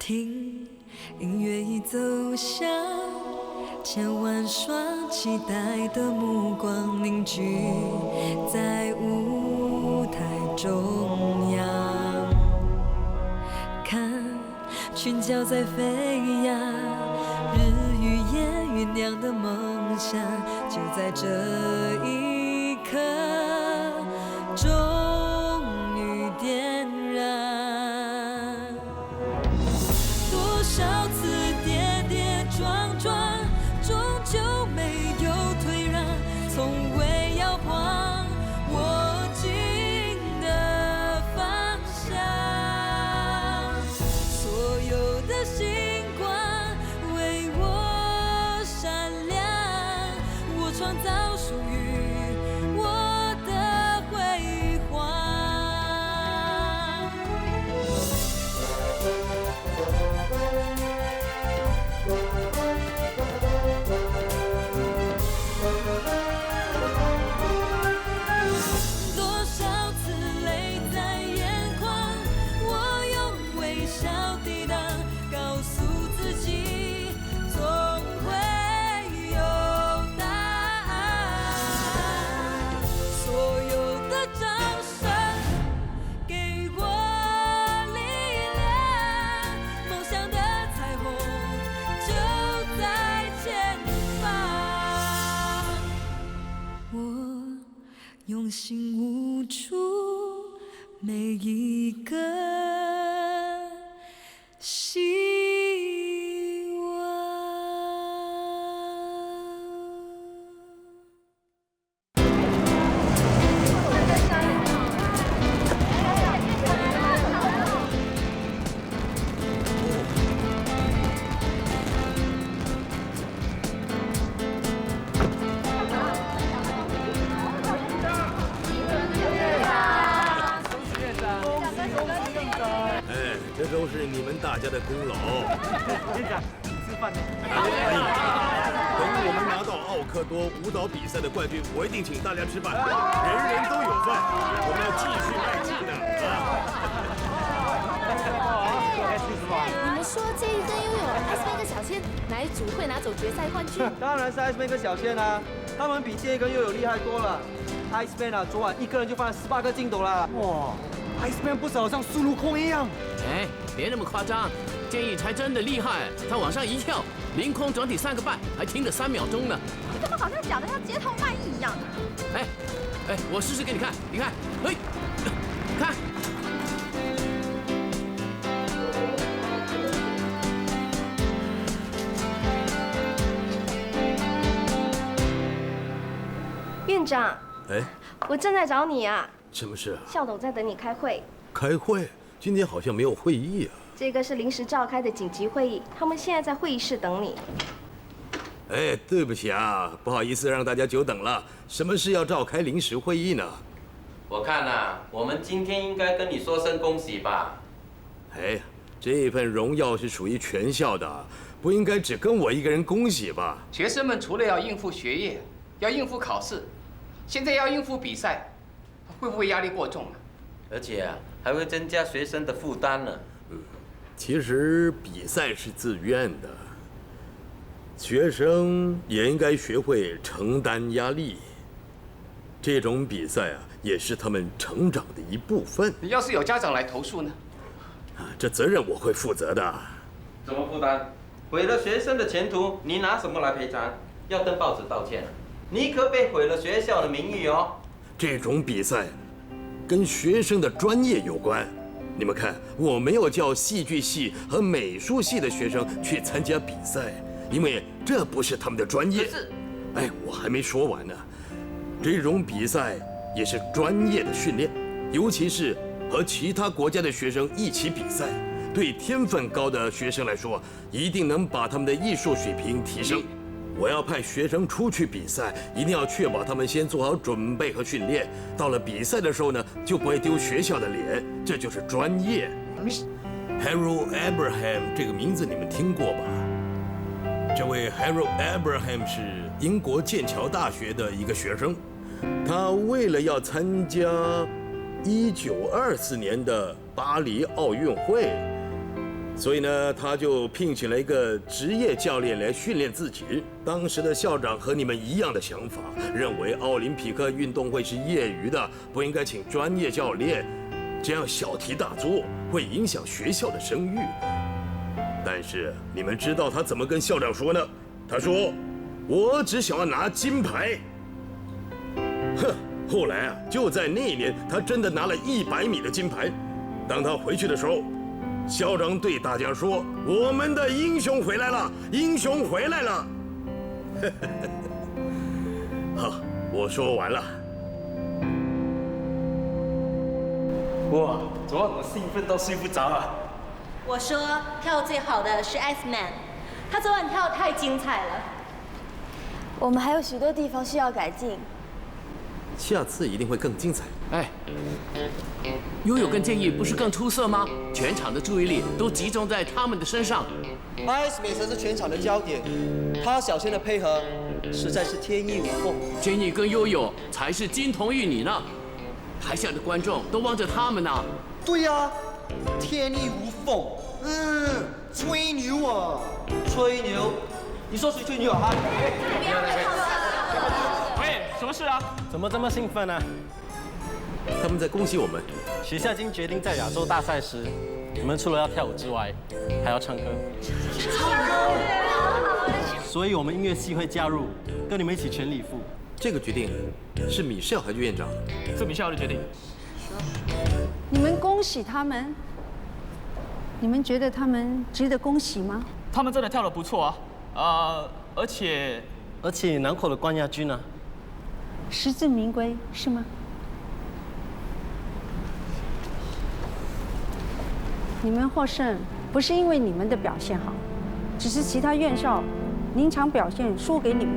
听，音乐已走向千万双期待的目光凝聚在舞台中央，看群角在飞扬，日与夜酝酿的梦想就在这一刻终于点燃。多少次跌跌撞撞，终究没有退让，从未摇晃握紧的方向。所有的星光为我闪亮，我创造属于我的辉煌。多少次泪在眼眶，我用微笑抵挡，告诉自己总会有答案。所有的掌声给我力量，梦想的彩虹就在前方。我用心捂住每一个希望。哎，这都是你们大家的功劳。院长，吃饭呢？等我们拿到奥克多舞蹈比赛的冠军，我一定请大家吃饭，人人都有份。我们要继续迈进的你们说这一跟拥有Iceman跟小千哪一组会拿走决赛冠军？当然是 Iceman 跟小千啊，他们比建议跟悠悠厉害多了。Iceman 啊，昨晚一个人就放了18个镜斗了。哇 ，Iceman 不是好像孙悟空一样？哎，别那么夸张，建议才真的厉害，他往上一跳，凌空转体3个半，还停了3秒钟呢。你怎么好像讲的像街头卖艺一样？哎，我试试给你看，你看，嘿，看。院长，哎，我正在找你啊。什么事啊？校董在等你开会。开会？今天好像没有会议啊。这个是临时召开的紧急会议，他们现在在会议室等你。哎，对不起啊，不好意思让大家久等了。什么事要召开临时会议呢？我看啊，我们今天应该跟你说声恭喜吧。哎，这份荣耀是属于全校的，不应该只跟我一个人恭喜吧？学生们除了要应付学业，要应付考试，现在要应付比赛，会不会压力过重啊？而且啊，还会增加学生的负担呢。其实比赛是自愿的，学生也应该学会承担压力。这种比赛啊，也是他们成长的一部分。要是有家长来投诉呢？这责任我会负责的。怎么负担？毁了学生的前途，你拿什么来赔偿？要登报纸道歉，你可别毁了学校的名誉哦。这种比赛跟学生的专业有关。你们看，我没有叫戏剧系和美术系的学生去参加比赛，因为这不是他们的专业。哎，我还没说完呢。这种比赛也是专业的训练，尤其是和其他国家的学生一起比赛，对天分高的学生来说，一定能把他们的艺术水平提升。我要派学生出去比赛，一定要确保他们先做好准备和训练，到了比赛的时候呢，就不会丢学校的脸，这就是专业。Harold Abraham 这个名字你们听过吧？这位 Harold Abraham 是英国剑桥大学的一个学生，他为了要参加1924年的巴黎奥运会，所以呢，他就聘请了一个职业教练来训练自己。当时的校长和你们一样的想法，认为奥林匹克运动会是业余的，不应该请专业教练，这样小题大做，会影响学校的声誉。但是你们知道他怎么跟校长说呢？他说：“我只想要拿金牌。”哼，后来啊，就在那一年，他真的拿了100米的金牌。当他回去的时候，校长对大家说：“我们的英雄回来了，英雄回来了。”好，我说完了。哇，昨晚我兴奋到睡不着啊！我说跳最好的是 Iceman， 他昨晚跳得太精彩了。我们还有许多地方需要改进。下次一定会更精彩。哎，悠悠跟建议不是更出色吗？全场的注意力都集中在他们的身上。Iceman 才是全场的焦点，他小仙的配合实在是天衣无缝。建议跟悠悠才是金童玉女呢，台下的观众都望着他们呢。对呀，天衣无缝。吹牛啊！吹牛？你说谁吹牛啊？喂，什么事啊？怎么这么兴奋呢？他们在恭喜我们。许下金决定在亚洲大赛时，你们除了要跳舞之外，还要唱歌。所以我们音乐系会加入，跟你们一起全力以赴。这个决定是米少还是院长？是米少的决定。你们恭喜他们？你们觉得他们值得恭喜吗？他们真的跳得不错啊，而且南口的冠亚军呢？实至名归是吗？你们获胜不是因为你们的表现好，只是其他院校临场表现输给你们，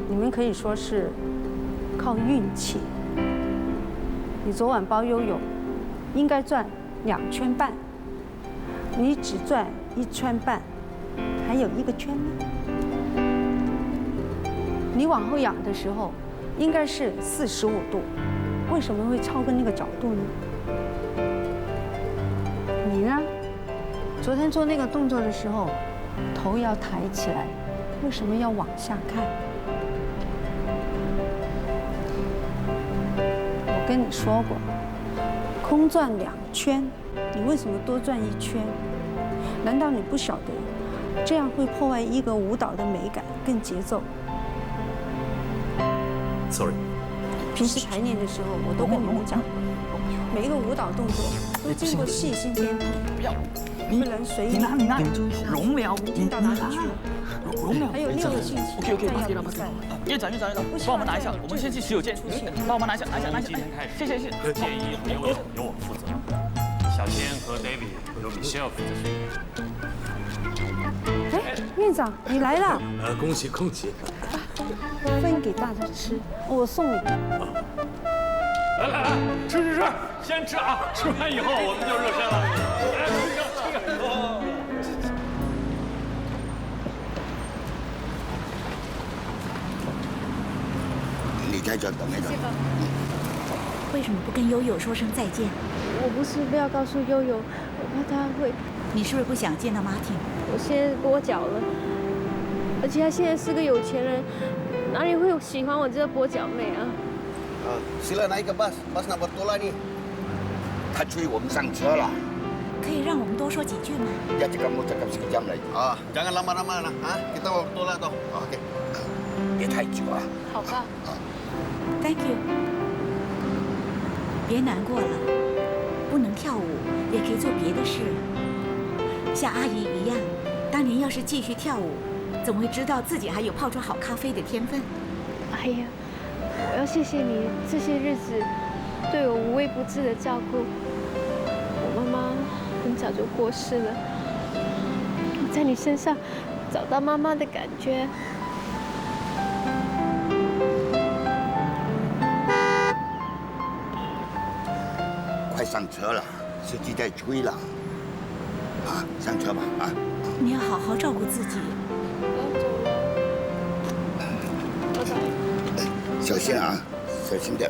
你们可以说是靠运气。你昨晚包悠悠应该转2圈半，你只转1圈半，还有1个圈呢。你往后仰的时候应该是45度，为什么会超过那个角度呢？你呢？昨天做那个动作的时候，头要抬起来，为什么要往下看？我跟你说过，空转2圈，你为什么多转1圈？难道你不晓得，这样会破坏一个舞蹈的美感跟节奏 ？Sorry。平时排练的时候，我都跟你们讲，每一个舞蹈动作都经过细心编排，不能随意。你拿，容了，到哪里去？容了。还有6个星期。OK， 院长，帮我们拿一下，我们先去洗手间。帮我们拿一下。谢谢。建议和悠悠由我负责，小仙和 David 由 Michelle 负责。哎，院长，你来了。恭喜。分给大家吃，我送你。来，吃，先吃啊！吃完以后我们就热身了。来，吃。你再等一等。为什么不跟悠悠说声再见？我不是不要告诉悠悠，我怕他会。你是不是不想见到Martin？我现在跛脚了，而且他现在是个有钱人，哪里会喜欢我这个跛脚妹啊？sila naik ke bus nak bertolak ni. 他催我们上车了。可以让我们多说几句吗？ Dia cakap mau cakap sekejam lagi. Jangan lama-lama lah. Kita mau bertolak tau. Okey. 别太久啊。好吧。Thank you。别难过了，不能跳舞也可以做别的事。像阿姨一样，当年要是继续跳舞，怎么会知道自己还有泡出好咖啡的天分？哎呀，我要谢谢你这些日子对我无微不至的照顾。我妈妈很早就过世了，我在你身上找到妈妈的感觉。快上车了，司机在催了。上车吧你要好好照顾自己。拜拜。小心啊，小心点。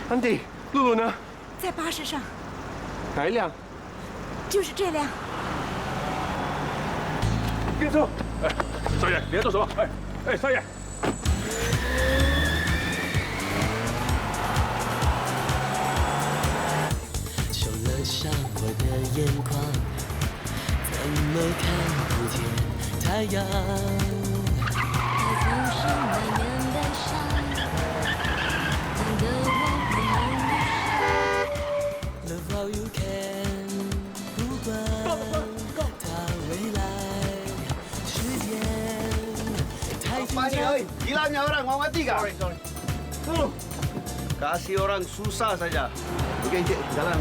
安迪，露露呢？在巴士上。哪一辆？就是这辆。别走！哎，少爷，你要做什么？哎，少爷。受了伤，我的眼眶怎么看不见太阳？在总是难免悲伤，等得我不能遇上。Love how you can， 不管它未来时间太紧张。Hilangnya orang, mau mati kah? Sorry. Kasih orang susah saja. Oke, jalan.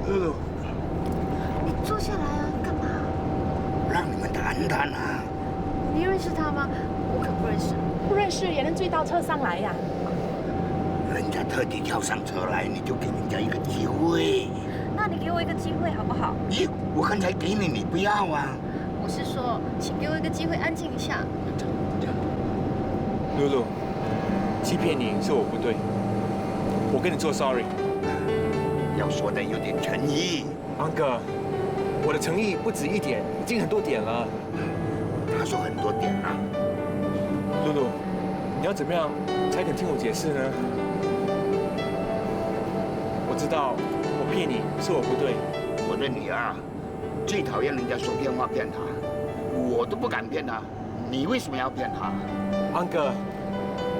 Lulu， 你坐下来啊，干嘛？让你们谈谈啊。你认识他吗？我可不认识。不认识也能追到车上来呀？人家特地跳上车来，你就给人家一个机会。那你给我一个机会好不好？咦，我刚才给你，你不要啊？我是说，请给我一个机会，安静一下。露露，欺骗你是我不对，我跟你说 sorry。要说的有点诚意。安哥，我的诚意不止一点，已经很多点了。他说很多点啊。露露，你要怎么样才肯听我解释呢？我知道我骗你是我不对。我的女儿最讨厌人家说骗话骗她，我都不敢骗她，你为什么要骗她？安哥，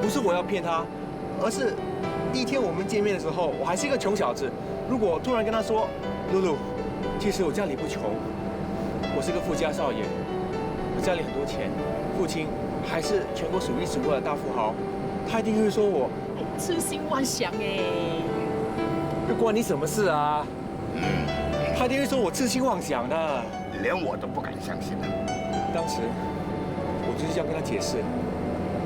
不是我要骗她，而是第一天我们见面的时候，我还是一个穷小子。如果突然跟她说，露露，其实我家里不穷，我是个富家少爷，我家里很多钱，父亲还是全国数一数二的大富豪，他一定会说我痴心妄想哎。这关你什么事啊？他一定会说我痴心妄想的，连我都不敢相信了。当时我就是这样跟他解释，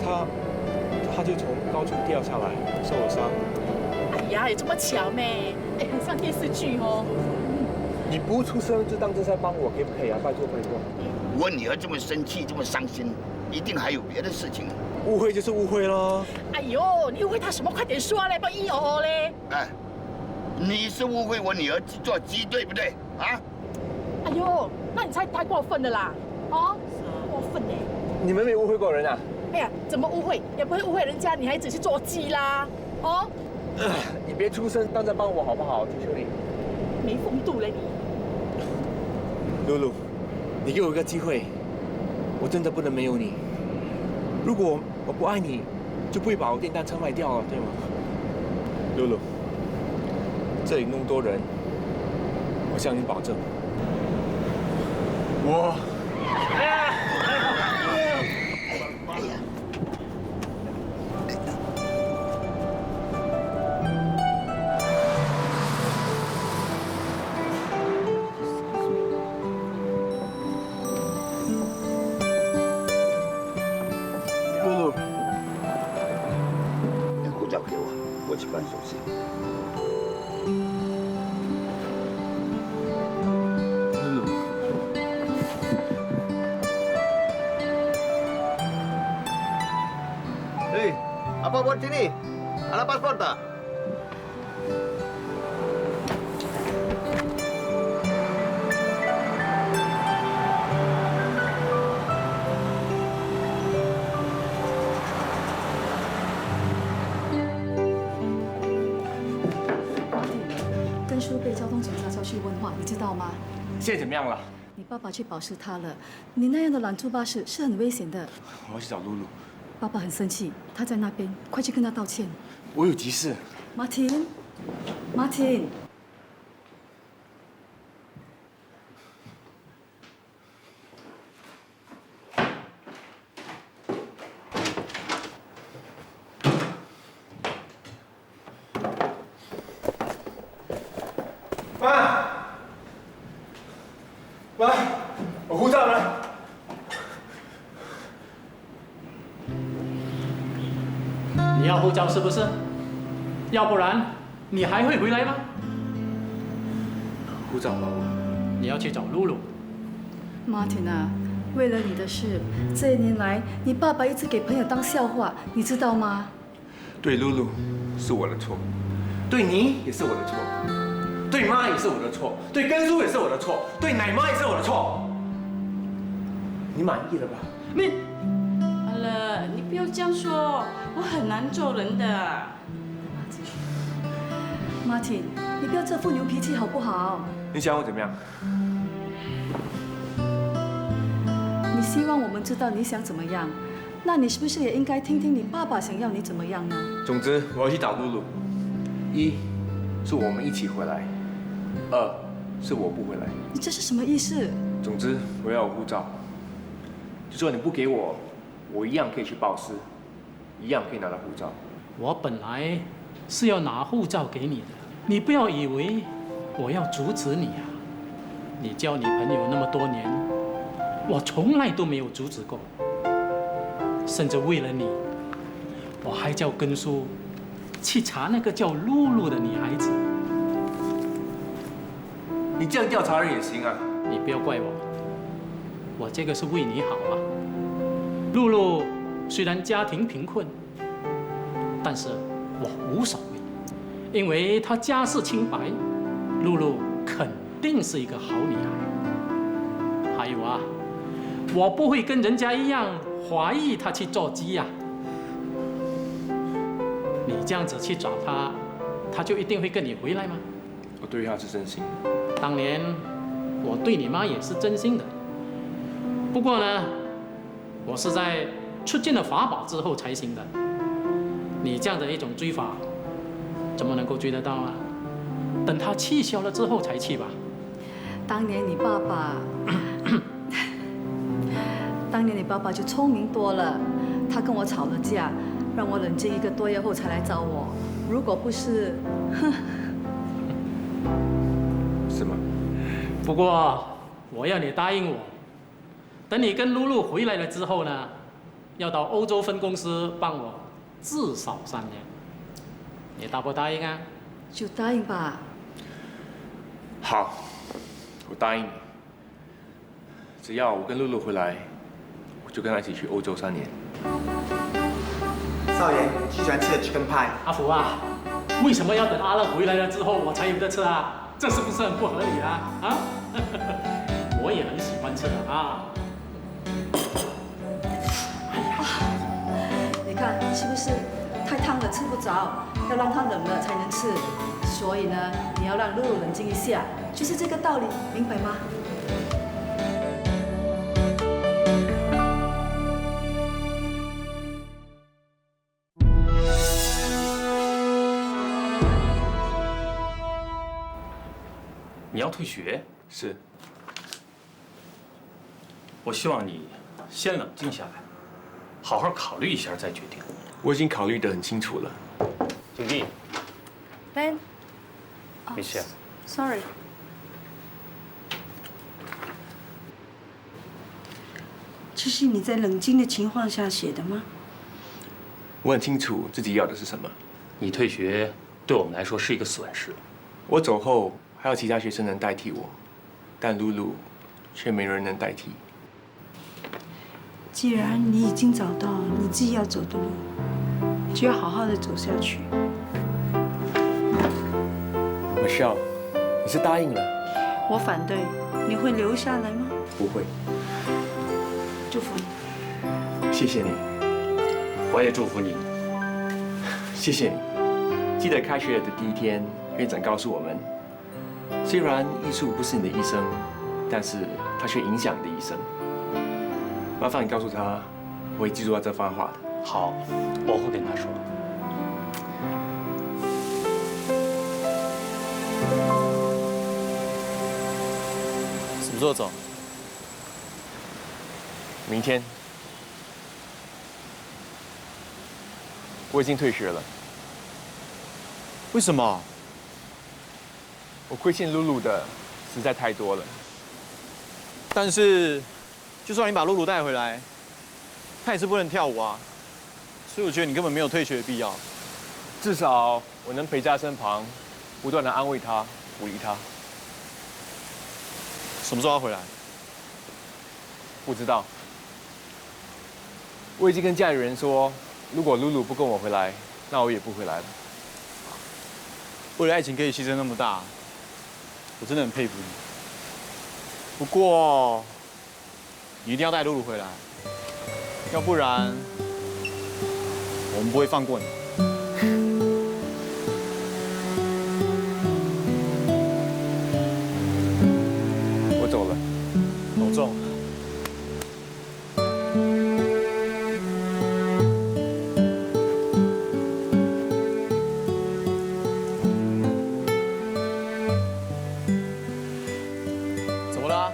他就从高处掉下来，受了伤。哎呀，有这么巧咩？哎，很像电视剧哦。你不出声就当真在帮我，可以不可以啊？拜托拜托。我女儿这么生气，这么伤心，一定还有别的事情。误会就是误会咯。哎呦，你误会他什么？快点说嘞，不一哦嘞。哎，你是误会我女儿做鸡，对不对？啊？哎呦，那你才太过分了啦！哦，过分呢。你们没误会过人啊？哎呀，怎么误会？也不会误会人家女孩子去做鸡啦。哦。你别出声，当真帮我好不好？求求你。没风度嘞你。露露，你给我一个机会，我真的不能没有你。如果我不爱你，就不会把我电单车卖掉了，对吗？露露，这里那么多人，我向你保证，我。去办手续。Hei, apa buat sini? Ada paspor tak?被交通警察叫去问话，你知道吗？现在怎么样了？你爸爸去保释他了。你那样的拦住巴士是很危险的。我要去找露露。爸爸很生气，他在那边，快去跟他道歉。我有急事。Martin。妈，我护照呢？你要护照是不是？要不然你还会回来吗？护照吗？你要去找露露。Martin 啊，为了你的事，这一年来你爸爸一直给朋友当笑话，你知道吗？对露露是我的错，对你也是我的错，对妈也是我的错，对根叔也是我的错，对奶妈也是我的错。你满意了吧？你。 好了，你不要这样说，我很难做人的。Martin， 你不要这副牛脾气好不好？你想我怎么样？你希望我们知道你想怎么样，那你是不是也应该听听你爸爸想要你怎么样呢？总之，我要去找露露。一，是我们一起回来；二，是我不回来。你这是什么意思？总之，我要有护照。就算你不给我，我一样可以去报失，一样可以拿到护照。我本来是要拿护照给你的，你不要以为我要阻止你啊！你交女朋友那么多年，我从来都没有阻止过，甚至为了你，我还叫根叔去查那个叫露露的女孩子。你这样调查人也行啊！你不要怪我，我这个是为你好啊。露露虽然家庭贫困，但是我无所谓，因为她家世清白，露露肯定是一个好女孩。还有啊，我不会跟人家一样怀疑她去做鸡呀。你这样子去找她，她就一定会跟你回来吗？我对她是真心。当年我对你妈也是真心的，不过呢，我是在出尽了法宝之后才行的。你这样的一种追法，怎么能够追得到啊？等他气消了之后才去吧。当年你爸爸就聪明多了，他跟我吵了架，让我冷静1个多月后才来找我。如果不是，是吗？不过我要你答应我，等你跟露露回来了之后呢，要到欧洲分公司帮我至少3年。你答不答应啊？就答应吧。好，我答应你。只要我跟露露回来，我就跟她一起去欧洲3年。少爷最喜欢吃的 chicken pie。阿福啊，为什么要等阿乐回来了之后我才有得吃啊？这是不是很不合理啊？啊？我也很喜欢吃的啊。你看是不是太烫了吃不着，要让它冷了才能吃。所以呢，你要让露露冷静一下，就是这个道理，明白吗？你要退学？是。我希望你先冷静下来，好好考虑一下再决定。我已经考虑得很清楚了。请进。Ben。没事。Sorry。这是你在冷静的情况下写的吗？我很清楚自己要的是什么。你退学对我们来说是一个损失。我走后还有其他学生能代替我，但露露却没人能代替。既然你已经找到你自己要走的路，就要好好的走下去。Michelle， 你是答应了？我反对，你会留下来吗？不会。祝福你。谢谢你。我也祝福你。谢谢你。记得开学的第1天，院长告诉我们，虽然艺术不是你的一生，但是它却影响你的一生。麻烦你告诉他，我会记住他这番话的。好，我会跟他说。什么时候走？明天。我已经退学了。为什么？我亏欠露露的实在太多了。但是，就算你把露露带回来，她也是不能跳舞啊。所以我觉得你根本没有退学的必要。至少我能陪在他身旁，不断的安慰他，鼓励他。什么时候要回来？不知道。我已经跟家里人说，如果露露不跟我回来，那我也不回来了。为了爱情可以牺牲那么大，我真的很佩服你。不过，你一定要带露露回来，要不然我们不会放过你。我走了，保重。怎么了？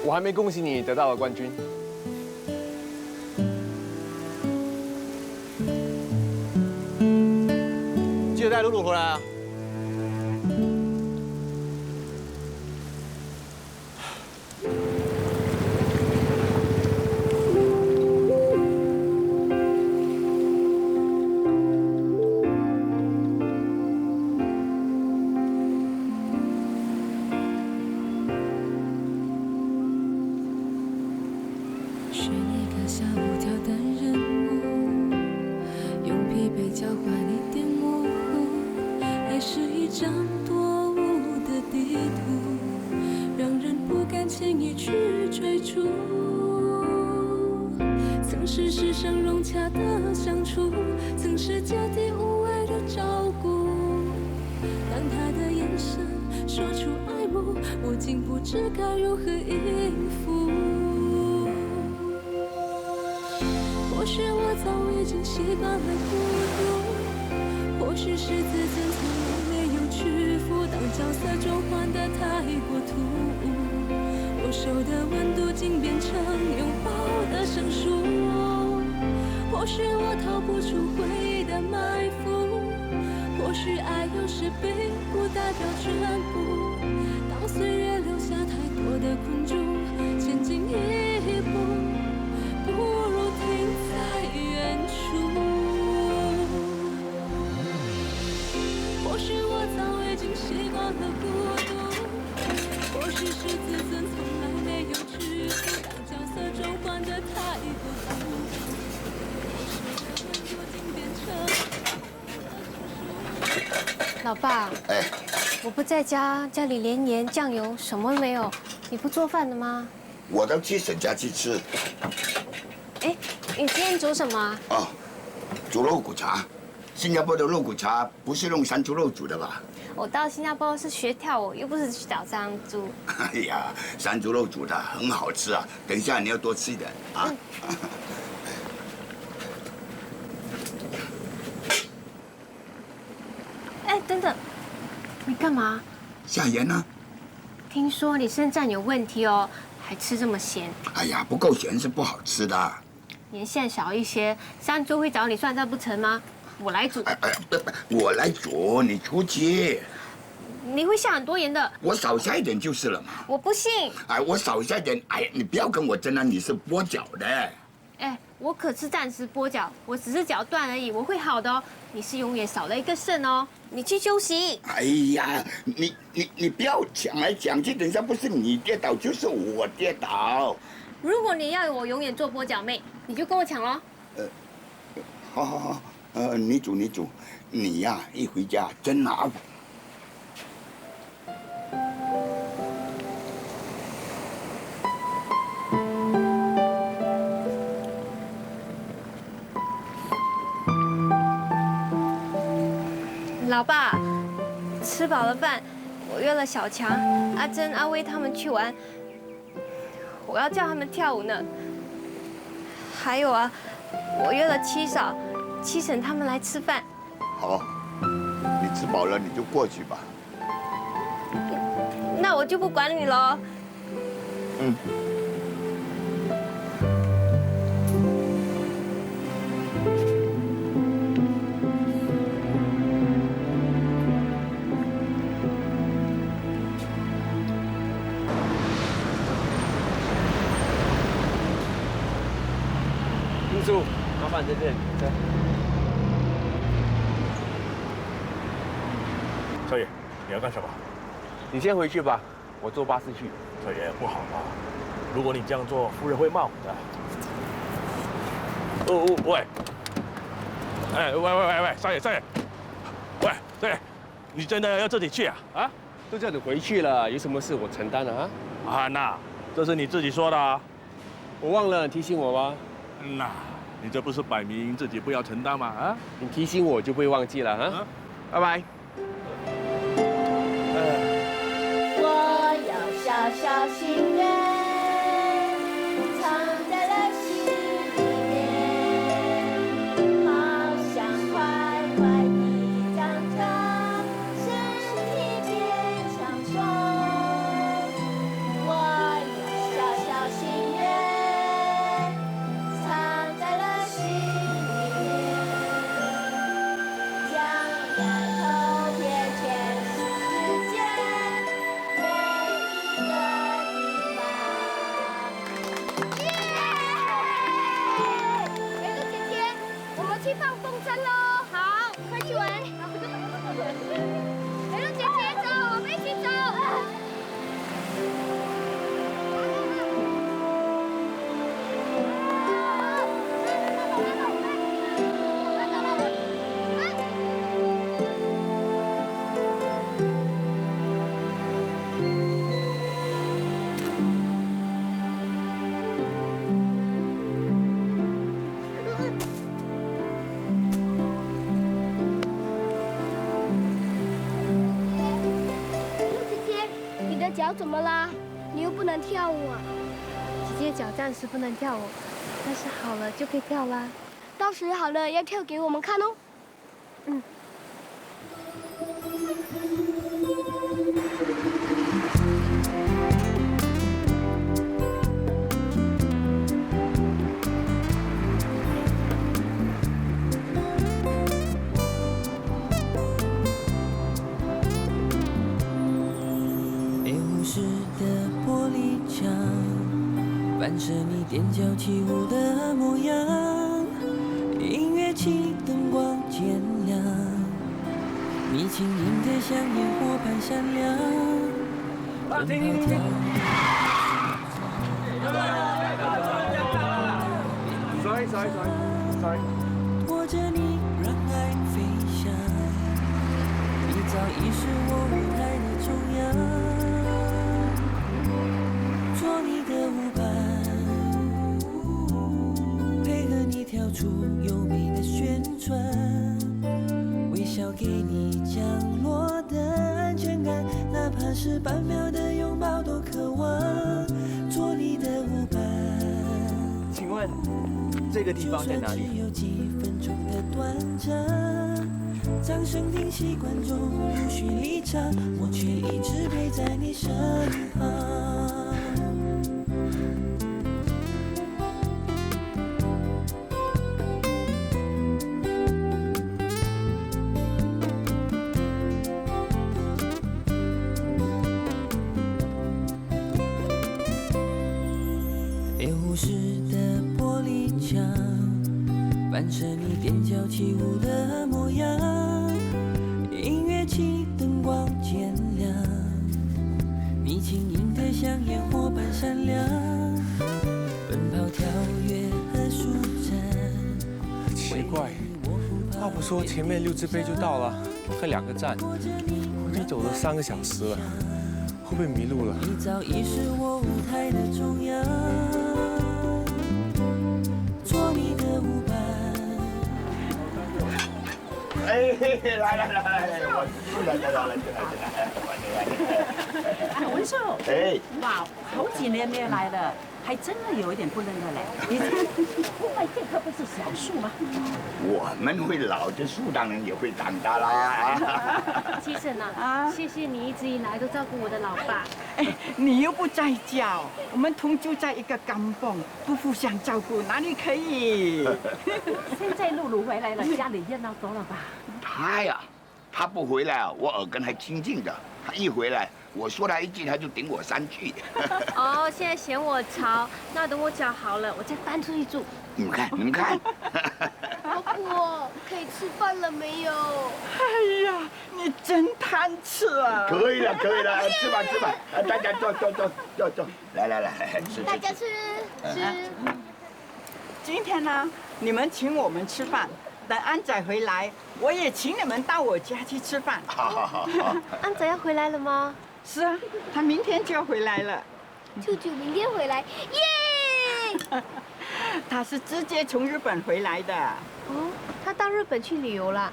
我还没恭喜你得到了冠军。记得带露露回来啊！是一个下午跳单人舞，用疲惫交换一点模糊，还是一张多雾的地图，让人不敢轻易去追逐。曾是世上融洽的相处，曾是芥蒂无味的照顾。当他的眼神说出爱慕，我竟不知该如何应付。或许我早已经习惯了孤独，或许是自尊从来没有屈服，当角色转换得太过突兀，我手的温度竟变成拥抱的生疏。或许我逃不出回忆的埋伏，或许爱有时并不代表全部。当岁月留下太多的困住，前进一步，不如停在远处。或许我早已经习惯了孤独，或许是自尊从来没有屈服，当角色转换得太过突兀，老爸，哎，我不在家，家里连盐酱油什么都没有，你不做饭的吗？我都去沈家去吃。哎，你今天煮什么啊？哦，煮肉骨茶。新加坡的肉骨茶不是用山猪肉煮的吧？我到新加坡是学跳舞，又不是去找山猪。哎呀，山猪肉煮的很好吃啊！等一下你要多吃一点啊。哎，等等，你干嘛？下盐呢？听说你肾脏有问题哦，还吃这么咸。哎呀，不够咸是不好吃的。年限少一些，山猪会找你算账不成吗？我来煮。我来煮，你出去。你会下很多盐的。我少下一点就是了嘛。我不信。哎，我少下一点，哎，你不要跟我争啊！你是跛脚的。哎，我可是暂时跛脚，我只是脚断而已，我会好的哦。你是永远少了一个肾哦，你去休息。哎呀，你不要讲来讲去，等一下不是你跌倒就是我跌倒。如果你要我永远做跛脚妹，你就跟我抢咯。好，你煮，你呀一回家真麻烦。老爸，吃饱了饭，我约了小强、阿珍、阿威他们去玩，我要叫他们跳舞呢。还有啊，我约了七嫂、七婶他们来吃饭。好，你吃饱了你就过去吧。那我就不管你了。嗯。叔，麻烦站在这里。少爷，你要干什么？你先回去吧，我坐巴士去。少爷不好吧？如果你这样做，夫人会骂我的。喂！哎，喂，少爷，喂，对，你真的要自己去啊？啊？都叫你回去了，有什么事我承担了啊？啊，那这是你自己说的啊。我忘了提醒我吧。那，你这不是摆明自己不要承担吗？啊？你提醒我就不会忘记了啊。拜拜。我有小小心愿，藏在了心里面，好想快快地长大，身体变强壮。我有小小心愿，藏在了心里面，将然后变全世界。去放风筝喽！好，快去玩。美露姐姐走，我们一起走。脚怎么啦？你又不能跳舞啊！姐姐脚暂时不能跳舞，但是好了就可以跳啦。到时好了要跳给我们看哦。嗯。反射你踮脚起舞的模样，音乐起灯光渐亮，你轻盈的像烟火般闪亮。停！Sorry。拖着你让爱飞翔，你早已是我舞台的中央。做你的舞伴，配合你跳出优美的旋转，微笑给你降落的安全感，哪怕是半秒的拥抱都渴望。做你的舞伴，请问这个地方在哪里？只有几分钟的短暂，掌声听习惯中无需离场，我却一直陪在你身旁。反射你踮脚起舞的模样，音乐起灯光渐亮，你轻盈的像烟火般闪亮，奔跑跳跃和舒展。奇怪，爸爸说前面6字碑就到了，还2个站，我已经走了3个小时了，会不会迷路了？你早已是我舞台的中央，做你的舞伴。哎，来，我来。文寿，哎，哇，好几年没有来了，还真的有一点不认得嘞。你这棵不是小树吗？我们会老，这树当然也会长大啦。七婶啊，谢谢你一直以来都照顾我的老爸。哎，你又不在家，我们同住在一个钢蹦，不互相照顾，哪里可以？现在露露回来了，家里热闹多了吧？他不回来啊，我耳根还清净的。他一回来，我说他一句，他就顶我3句。哦，现在嫌我吵，那等我脚好了，我再搬出去住。你们看，你们看。老婆，可以吃饭了没有？哎呀，你真贪吃啊！可以了，可以了，吃吧吃吧，大家坐，来，吃。大家吃。今天呢，你们请我们吃饭，等安仔回来，我也请你们到我家去吃饭。好。安仔要回来了吗？是啊，他明天就要回来了。舅舅明天回来，耶！他是直接从日本回来的。哦，他到日本去旅游了？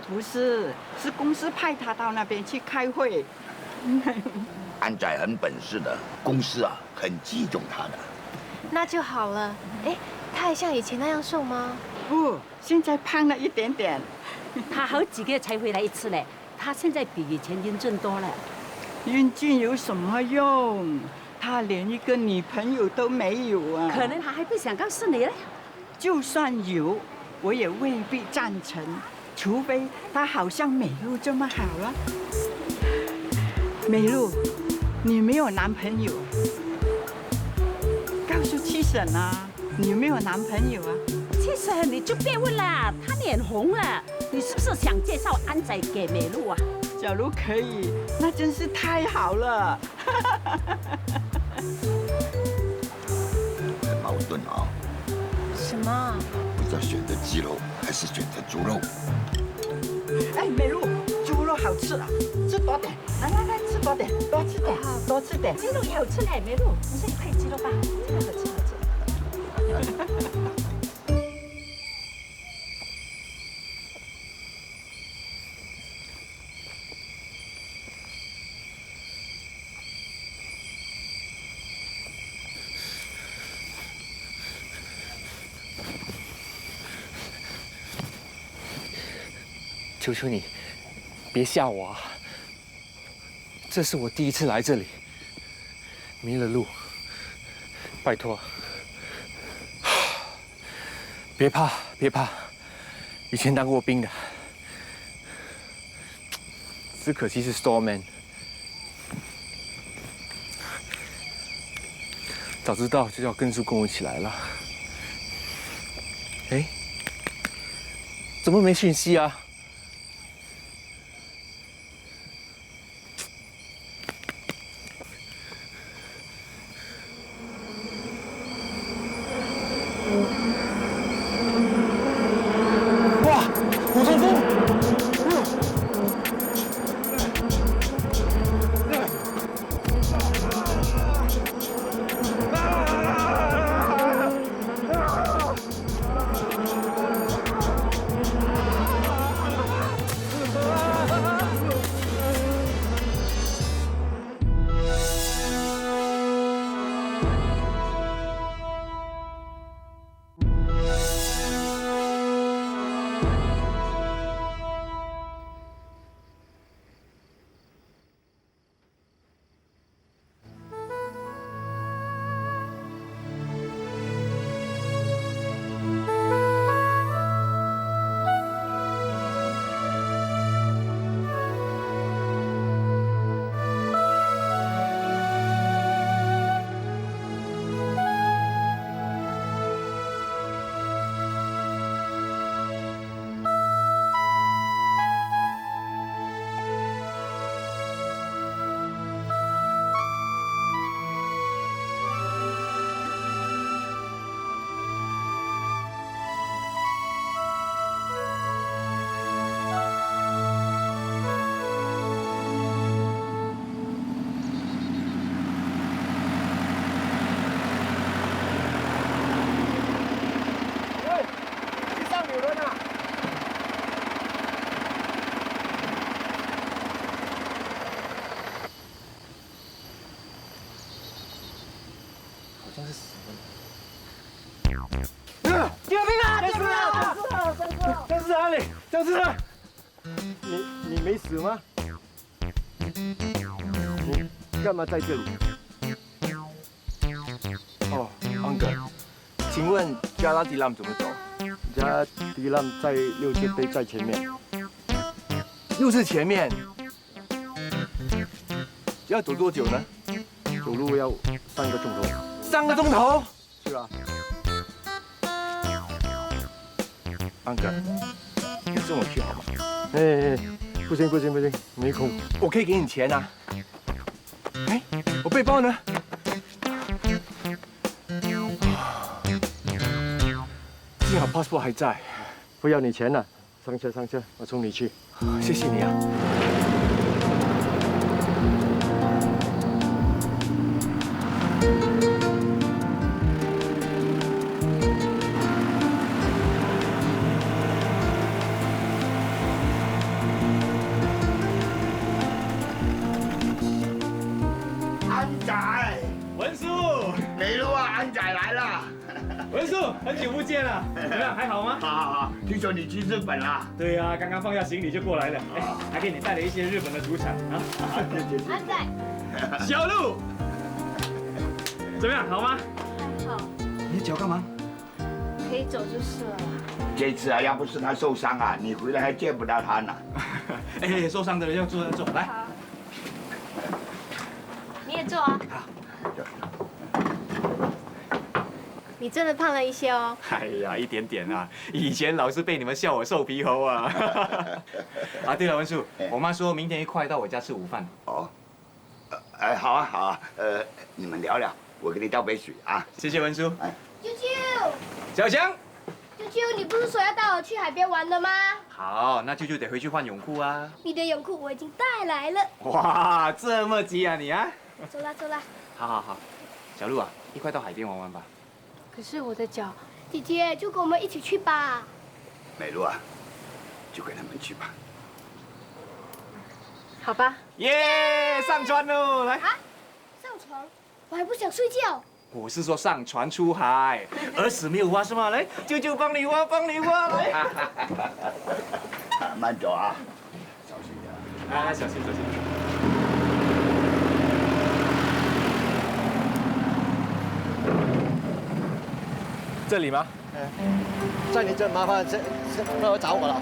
不是，是公司派他到那边去开会。安仔很本事的，公司啊很器重他的。那就好了。哎，他还像以前那样瘦吗？不，现在胖了一点点。他好几个月才回来一次嘞，他现在比以前英俊多了。英俊有什么用？他连一个女朋友都没有啊！可能他还不想告诉你嘞。就算有，我也未必赞成，除非他好像美露这么好啊。美露，你没有男朋友？告诉七婶啊，你有没有男朋友啊？七婶，你就别问了，他脸红了。你是不是想介绍安仔给美露啊？假如可以，那真是太好了。很矛盾啊。什么？不知道选择鸡肉还是选择猪肉。哎，美露，猪肉好吃啊，吃多点，来，吃多点，多吃点，多吃点。鸡肉也好吃嘞，美露，你先快鸡肉吧，这个好吃。求求你，别吓我啊！这是我第一次来这里，迷了路，拜托，别怕，以前当过兵的，只可惜是 Storeman， 早知道就叫根叔跟我一起来了。哎，怎么没讯息啊？虎冲锋！僵尸，你没死吗？你干嘛在这里？哦，安哥，请问加拉迪拉姆怎么走？加迪拉姆在六街碑在前面。又是前面？要走多久呢？走路要3个钟头。3个钟头？是啊。安哥，你送我去好吗？哎，不行不行不行，没空。我可以给你钱啊。哎，我背包呢？幸好 passport 还在。不要你钱了，上车上车，我送你去。谢谢你啊。安仔，文叔，美露啊，安仔来了。文叔，很久不见了，怎么样？还好吗？好好好，听说你去日本啦？对呀，刚刚放下行李就过来了。哎，还给你带了一些日本的土产啊。安仔，小鹿，怎么样？好吗？还好，你脚干嘛？可以走就是了。这次啊，要不是他受伤啊，你回来还见不到他呢。哎，受伤的人要坐坐，来。你也坐啊。好。你真的胖了一些哦。哎呀，一点点啊！以前老是被你们笑我瘦皮猴啊。啊，对了，文叔，我妈说明天一块到我家吃午饭。哦。哎，好啊好啊，你们聊聊，我给你倒杯水啊。谢谢文叔。哎，啾啾，小强。啾啾，你不是说要带我去海边玩的吗？好，那舅舅得回去换泳裤啊。你的泳裤我已经带来了。哇，这么急啊你啊！走啦走啦。好好好，小鹿啊，一块到海边玩玩吧。可是我的脚。姐姐，就跟我们一起去吧。美露啊，就跟他们去吧。好吧。耶，上船喽！来。啊？上床？我还不想睡觉。我是说上船出海，儿时没有蛙是吗？来，舅舅帮你挖，帮你挖，来。慢走啊，小心点。来来，小心小心。这里吗？在你这麻烦，那我找我了。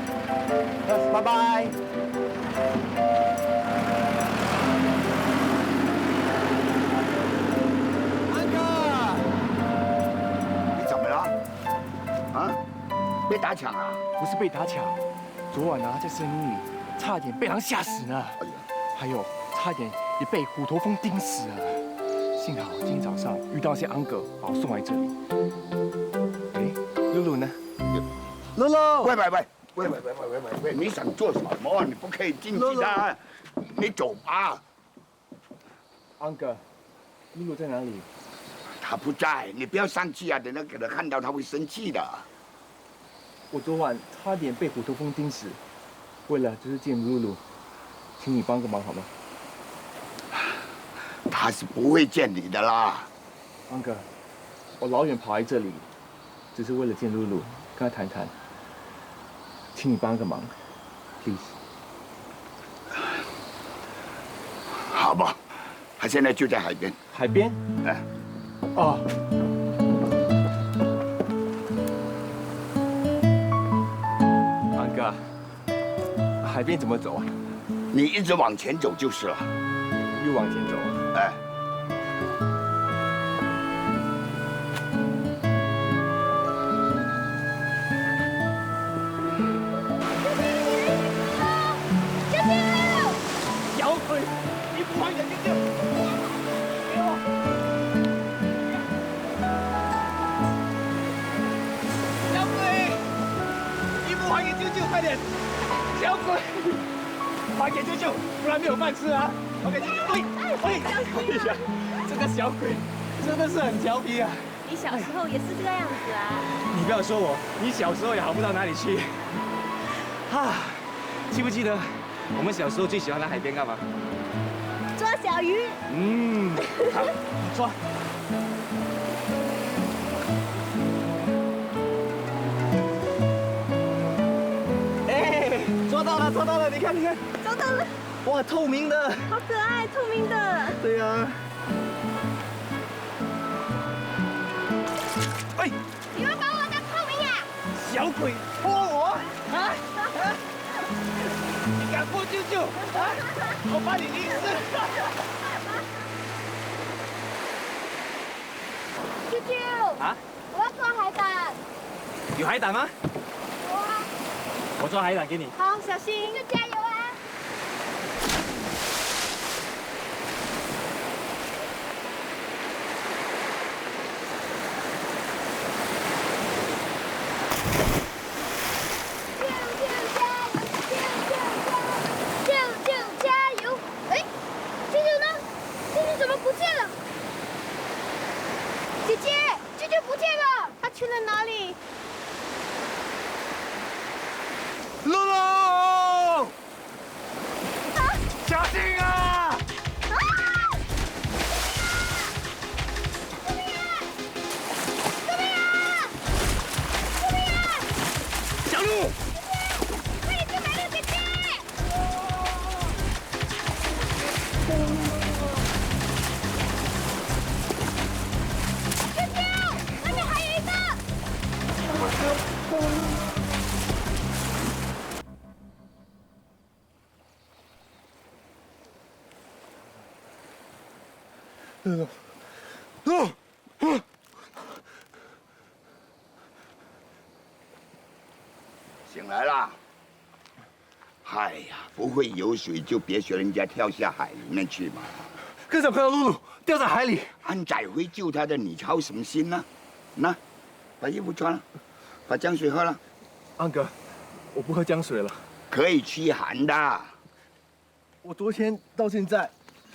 拜拜。安哥，你怎么了？啊？被打抢啊？不是被打抢，昨晚啊在森林里，差点被狼吓死呢。哎呀，还有差点也被虎头蜂叮死了。幸好今天早上遇到些安哥，把我送来这里。露露呢？露露，喂，你想做什么？你不可以进去的，你走吧。安哥，露露在哪里？他不在，你不要生气啊！等下给他看到，他会生气的。我昨晚差点被虎头蜂叮死，为了就是见露露，请你帮个忙好吗？他是不会见你的啦。安哥，我老远跑来这里。只是为了见露露，跟她谈谈，请你帮个忙 ，please。好吧，他现在就在海边。海边？哎。哦。安哥，海边怎么走啊？你一直往前走就是了。又往前走啊？哎。还给舅舅，不然没有饭吃啊！还给舅舅，喂，哎呀，这个小鬼真的是很调皮啊！你小时候也是这个样子啊！你不要说我，你小时候也好不到哪里去。哈，记不记得我们小时候最喜欢来海边干嘛？抓小鱼。嗯，好，抓。抓到了！你看，找到了！哇，透明的，好可爱，透明的。对呀。哎，你们把我当透明呀！小鬼泼我！啊！你敢泼舅舅？啊！我把你淋湿！舅舅。啊？我要抓海胆。有海胆吗？哇！我抓海胆给你。好，小心，就加油啊！去了哪里？露露，小心啊！小鹿，快点去买那个姐姐！舅舅，那边还有一个。醒来啦！哎呀，不会游水就别学人家跳下海里面去嘛。哥怎么看到露露掉在海里？安仔会救她的，你操什么心呢？那，把衣服穿了，把江水喝了。安哥，我不喝江水了。可以驱寒的。我昨天到现在，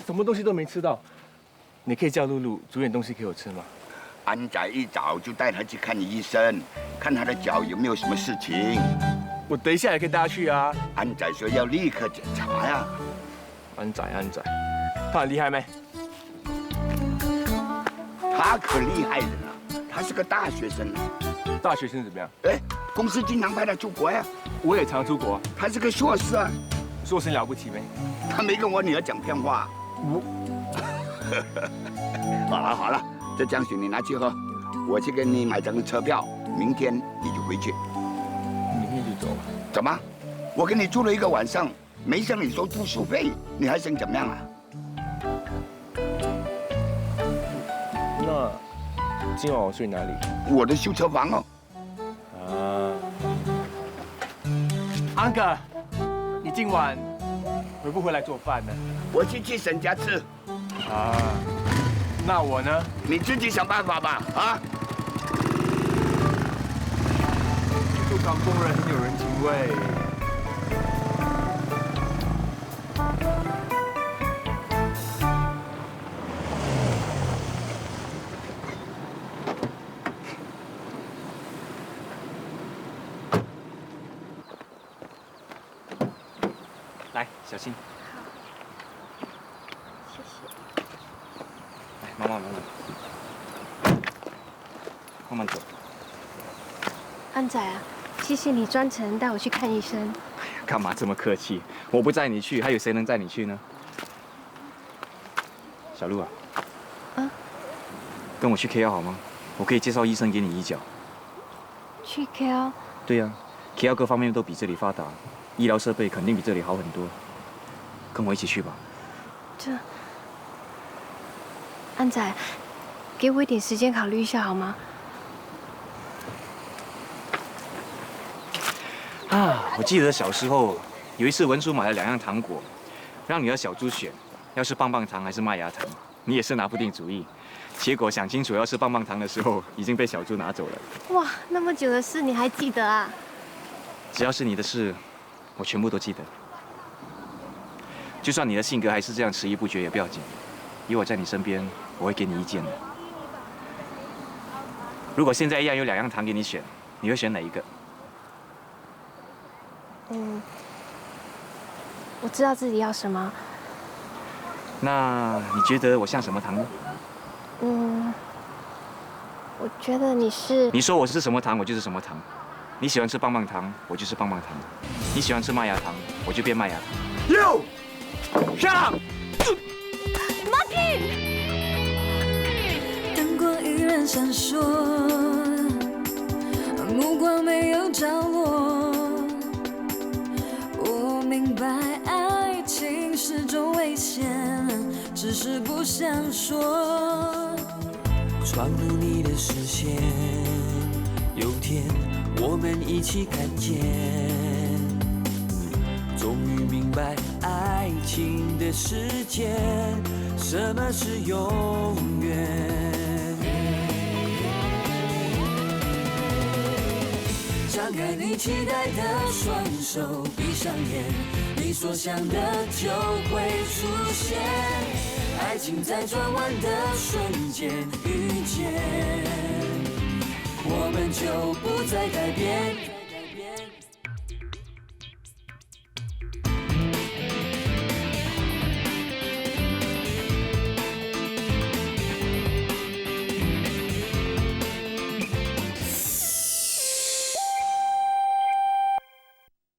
什么东西都没吃到。你可以叫露露煮点东西给我吃吗？安仔一早就带她去看医生，看她的脚有没有什么事情。我等一下也可以带她去啊。安仔说要立刻检查呀。安仔，他很厉害没？他可厉害了，他是个大学生啊。大学生怎么样？哎，公司经常派他出国呀。我也常出国。他是个硕士啊。硕士了不起没？他没跟我女儿讲骗话。好了，这江水你拿去喝，我去给你买张车票，明天你就回去。明天就走了？怎么？我给你住了1个晚上，没向你收住宿费，你还想怎么样啊？那今晚我睡哪里？我的修车房哦。安哥，你今晚回不回来做饭呢？我去沈家吃。啊，那我呢？你自己想办法吧。啊。做港工人很有人情味。来，小心。谢谢。来，慢慢，慢慢走。安仔啊，谢谢你专程带我去看医生。哎呀，干嘛这么客气？我不载你去，还有谁能载你去呢？小鹿啊。啊？跟我去 KL 好吗？我可以介绍医生给你医脚。去 KL？对呀，KL 各方面都比这里发达。医疗设备肯定比这里好很多，跟我一起去吧。安仔，给我一点时间考虑一下好吗？啊，我记得小时候有一次文叔买了2样糖果，让你和小猪选，要是棒棒糖还是麦芽糖，你也是拿不定主意。结果想清楚要吃棒棒糖的时候，已经被小猪拿走了。哇，那么久的事你还记得啊？只要是你的事。我全部都记得，就算你的性格还是这样迟疑不决也不要紧，有我在你身边，我会给你意见的。如果现在一样有2样糖给你选，你会选哪一个？我知道自己要什么。那你觉得我像什么糖呢？我觉得你是。你说我是什么糖，我就是什么糖。你喜欢吃棒棒糖，我就是棒棒糖；你喜欢吃麦芽糖，我就变麦芽糖。You shut up！ Martin！ 灯光依然闪烁，目光没有着落。我明白爱情是种危险，只是不想说。闯入你的视线，有天。我们一起看见终于明白爱情的世界，什么是永远。张开你期待的双手，闭上眼，你所想的就会出现。爱情在转弯的瞬间遇见，我们就不再改变。